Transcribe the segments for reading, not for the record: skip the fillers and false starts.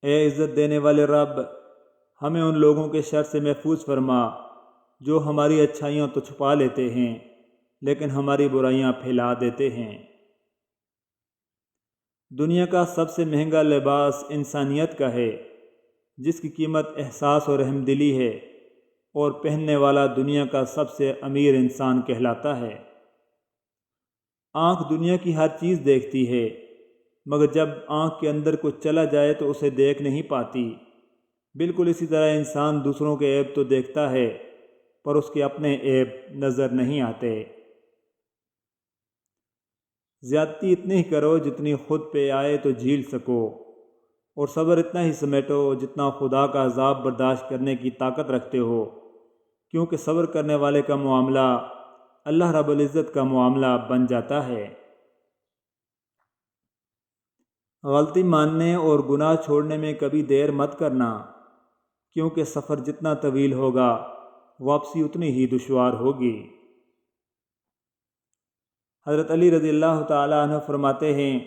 اے عزت دینے والے رب، ہمیں ان لوگوں کے شر سے محفوظ فرما جو ہماری اچھائیاں تو چھپا لیتے ہیں لیکن ہماری برائیاں پھیلا دیتے ہیں۔ دنیا کا سب سے مہنگا لباس انسانیت کا ہے، جس کی قیمت احساس اور رحم دلی ہے، اور پہننے والا دنیا کا سب سے امیر انسان کہلاتا ہے۔ آنکھ دنیا کی ہر چیز دیکھتی ہے، مگر جب آنکھ کے اندر کچھ چلا جائے تو اسے دیکھ نہیں پاتی۔ بالکل اسی طرح انسان دوسروں کے عیب تو دیکھتا ہے، پر اس کے اپنے عیب نظر نہیں آتے۔ زیادتی اتنی ہی کرو جتنی خود پہ آئے تو جھیل سکو، اور صبر اتنا ہی سمیٹو جتنا خدا کا عذاب برداشت کرنے کی طاقت رکھتے ہو، کیونکہ صبر کرنے والے کا معاملہ اللہ رب العزت کا معاملہ بن جاتا ہے۔ غلطی ماننے اور گناہ چھوڑنے میں کبھی دیر مت کرنا، کیونکہ سفر جتنا طویل ہوگا واپسی اتنی ہی دشوار ہوگی۔ حضرت علی رضی اللہ تعالیٰ عنہ فرماتے ہیں،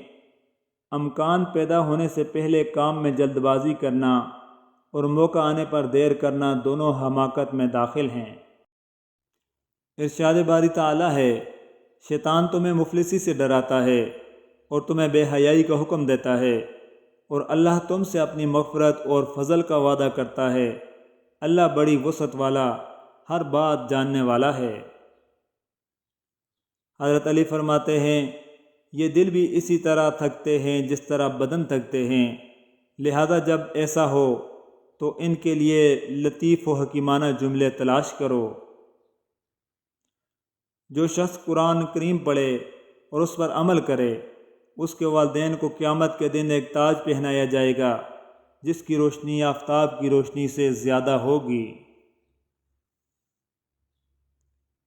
امکان پیدا ہونے سے پہلے کام میں جلد بازی کرنا اور موقع آنے پر دیر کرنا دونوں حماقت میں داخل ہیں۔ ارشاد باری تعالیٰ ہے، شیطان تمہیں مفلسی سے ڈراتا ہے اور تمہیں بے حیائی کا حکم دیتا ہے، اور اللہ تم سے اپنی مغفرت اور فضل کا وعدہ کرتا ہے۔ اللہ بڑی وسعت والا، ہر بات جاننے والا ہے۔ حضرت علی فرماتے ہیں، یہ دل بھی اسی طرح تھکتے ہیں جس طرح بدن تھکتے ہیں، لہذا جب ایسا ہو تو ان کے لیے لطیف و حکیمانہ جملے تلاش کرو۔ جو شخص قرآن کریم پڑھے اور اس پر عمل کرے، اس کے والدین کو قیامت کے دن ایک تاج پہنایا جائے گا جس کی روشنی آفتاب کی روشنی سے زیادہ ہوگی۔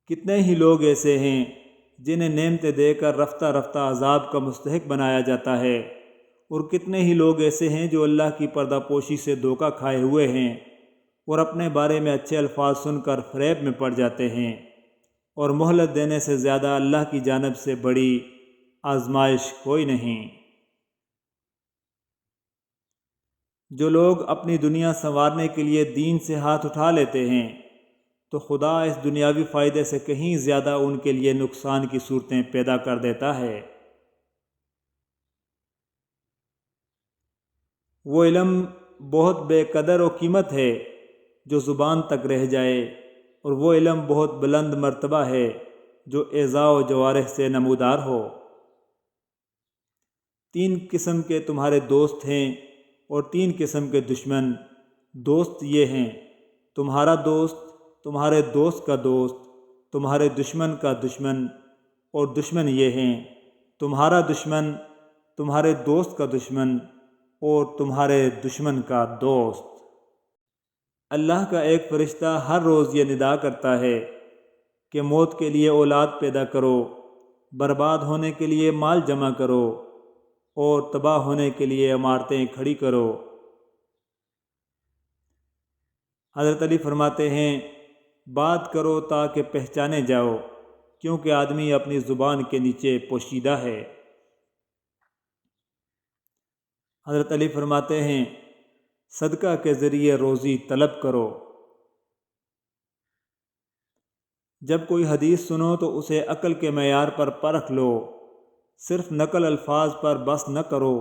کتنے ہی لوگ ایسے ہیں جنہیں نعمتیں دے کر رفتہ رفتہ عذاب کا مستحق بنایا جاتا ہے، اور کتنے ہی لوگ ایسے ہیں جو اللہ کی پردہ پوشی سے دھوکہ کھائے ہوئے ہیں اور اپنے بارے میں اچھے الفاظ سن کر فریب میں پڑ جاتے ہیں، اور مہلت دینے سے زیادہ اللہ کی جانب سے بڑی آزمائش کوئی نہیں۔ جو لوگ اپنی دنیا سنوارنے کے لیے دین سے ہاتھ اٹھا لیتے ہیں تو خدا اس دنیاوی فائدے سے کہیں زیادہ ان کے لیے نقصان کی صورتیں پیدا کر دیتا ہے۔ وہ علم بہت بے قدر و قیمت ہے جو زبان تک رہ جائے، اور وہ علم بہت بلند مرتبہ ہے جو اعضاء و جوارح سے نمودار ہو۔ 3 قسم کے تمہارے دوست ہیں اور 3 قسم کے دشمن۔ دوست یہ ہیں، تمہارا دوست، تمہارے دوست کا دوست، تمہارے دشمن کا دشمن، اور دشمن یہ ہیں، تمہارا دشمن، تمہارے دوست کا دشمن، اور تمہارے دشمن کا دوست۔ اللہ کا ایک فرشتہ ہر روز یہ ندا کرتا ہے کہ موت کے لیے اولاد پیدا کرو، برباد ہونے کے لیے مال جمع کرو، اور تباہ ہونے کے لیے عمارتیں کھڑی کرو۔ حضرت علی فرماتے ہیں، بات کرو تاکہ پہچانے جاؤ، کیونکہ آدمی اپنی زبان کے نیچے پوشیدہ ہے۔ حضرت علی فرماتے ہیں، صدقہ کے ذریعے روزی طلب کرو۔ جب کوئی حدیث سنو تو اسے عقل کے معیار پر پرکھ لو، صرف نقل الفاظ پر بس نہ کرو،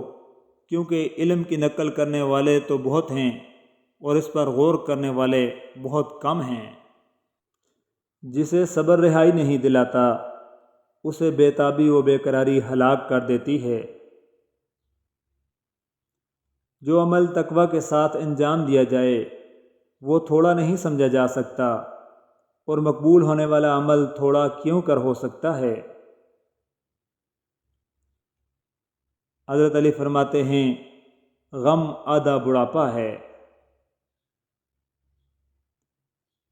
کیونکہ علم کی نقل کرنے والے تو بہت ہیں اور اس پر غور کرنے والے بہت کم ہیں۔ جسے صبر رہائی نہیں دلاتا، اسے بے تابی و بے قراری ہلاک کر دیتی ہے۔ جو عمل تقوی کے ساتھ انجام دیا جائے وہ تھوڑا نہیں سمجھا جا سکتا، اور مقبول ہونے والا عمل تھوڑا کیوں کر ہو سکتا ہے۔ حضرت علی فرماتے ہیں، غم آدھا بڑھاپا ہے۔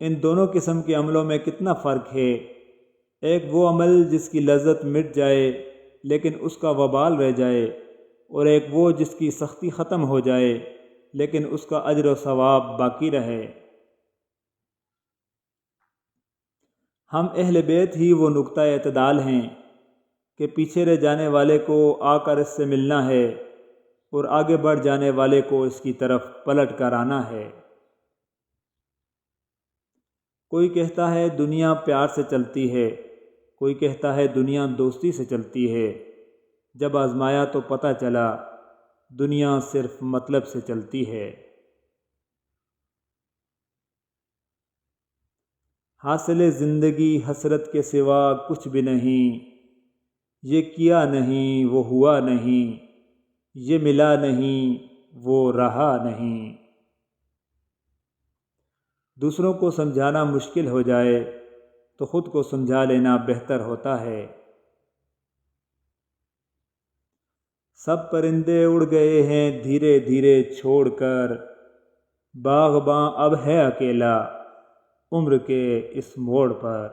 ان دونوں قسم کے عملوں میں کتنا فرق ہے۔ ایک وہ عمل جس کی لذت مٹ جائے لیکن اس کا وبال رہ جائے، اور ایک وہ جس کی سختی ختم ہو جائے لیکن اس کا اجر و ثواب باقی رہے۔ ہم اہل بیت ہی وہ نقطہ اعتدال ہیں کہ پیچھے رہ جانے والے کو آ کر اس سے ملنا ہے، اور آگے بڑھ جانے والے کو اس کی طرف پلٹ کر آنا ہے۔ کوئی کہتا ہے دنیا پیار سے چلتی ہے، کوئی کہتا ہے دنیا دوستی سے چلتی ہے۔ جب آزمایا تو پتہ چلا دنیا صرف مطلب سے چلتی ہے۔ حاصل زندگی حسرت کے سوا کچھ بھی نہیں، یہ کیا نہیں وہ ہوا نہیں، یہ ملا نہیں وہ رہا نہیں۔ دوسروں کو سمجھانا مشکل ہو جائے تو خود کو سمجھا لینا بہتر ہوتا ہے۔ سب پرندے اڑ گئے ہیں دھیرے دھیرے چھوڑ کر، باغباں اب ہے اکیلا عمر کے اس موڑ پر۔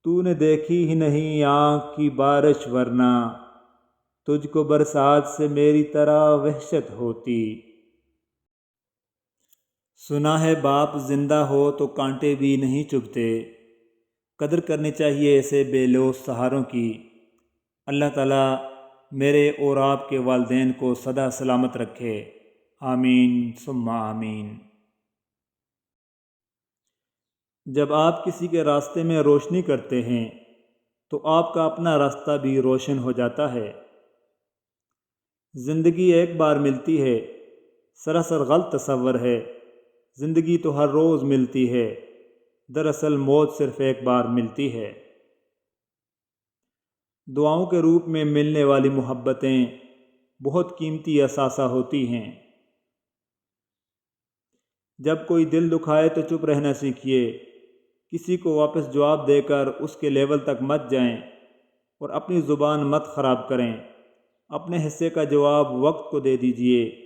تو نے دیکھی ہی نہیں آنکھ کی بارش ورنہ، تجھ کو برسات سے میری طرح وحشت ہوتی۔ سنا ہے باپ زندہ ہو تو کانٹے بھی نہیں چبھتے، قدر کرنی چاہیے ایسے بے لوث سہاروں کی۔ اللہ تعالیٰ میرے اور آپ کے والدین کو سدا سلامت رکھے، آمین ثم آمین۔ جب آپ کسی کے راستے میں روشنی کرتے ہیں تو آپ کا اپنا راستہ بھی روشن ہو جاتا ہے۔ زندگی ایک بار ملتی ہے، سراسر غلط تصور ہے۔ زندگی تو ہر روز ملتی ہے، دراصل موت صرف ایک بار ملتی ہے۔ دعاؤں کے روپ میں ملنے والی محبتیں بہت قیمتی اثاثہ ہوتی ہیں۔ جب کوئی دل دکھائے تو چپ رہنا سیکھیے، کسی کو واپس جواب دے کر اس کے لیول تک مت جائیں اور اپنی زبان مت خراب کریں۔ اپنے حصے کا جواب وقت کو دے دیجیے،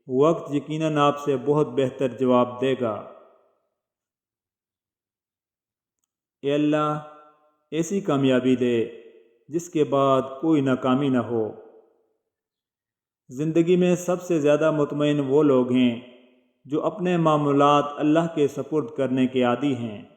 وقت یقیناً آپ سے بہت بہتر جواب دے گا۔ اے اللہ ایسی کامیابی دے جس کے بعد کوئی ناکامی نہ ہو۔ زندگی میں سب سے زیادہ مطمئن وہ لوگ ہیں جو اپنے معاملات اللہ کے سپرد کرنے کے عادی ہیں۔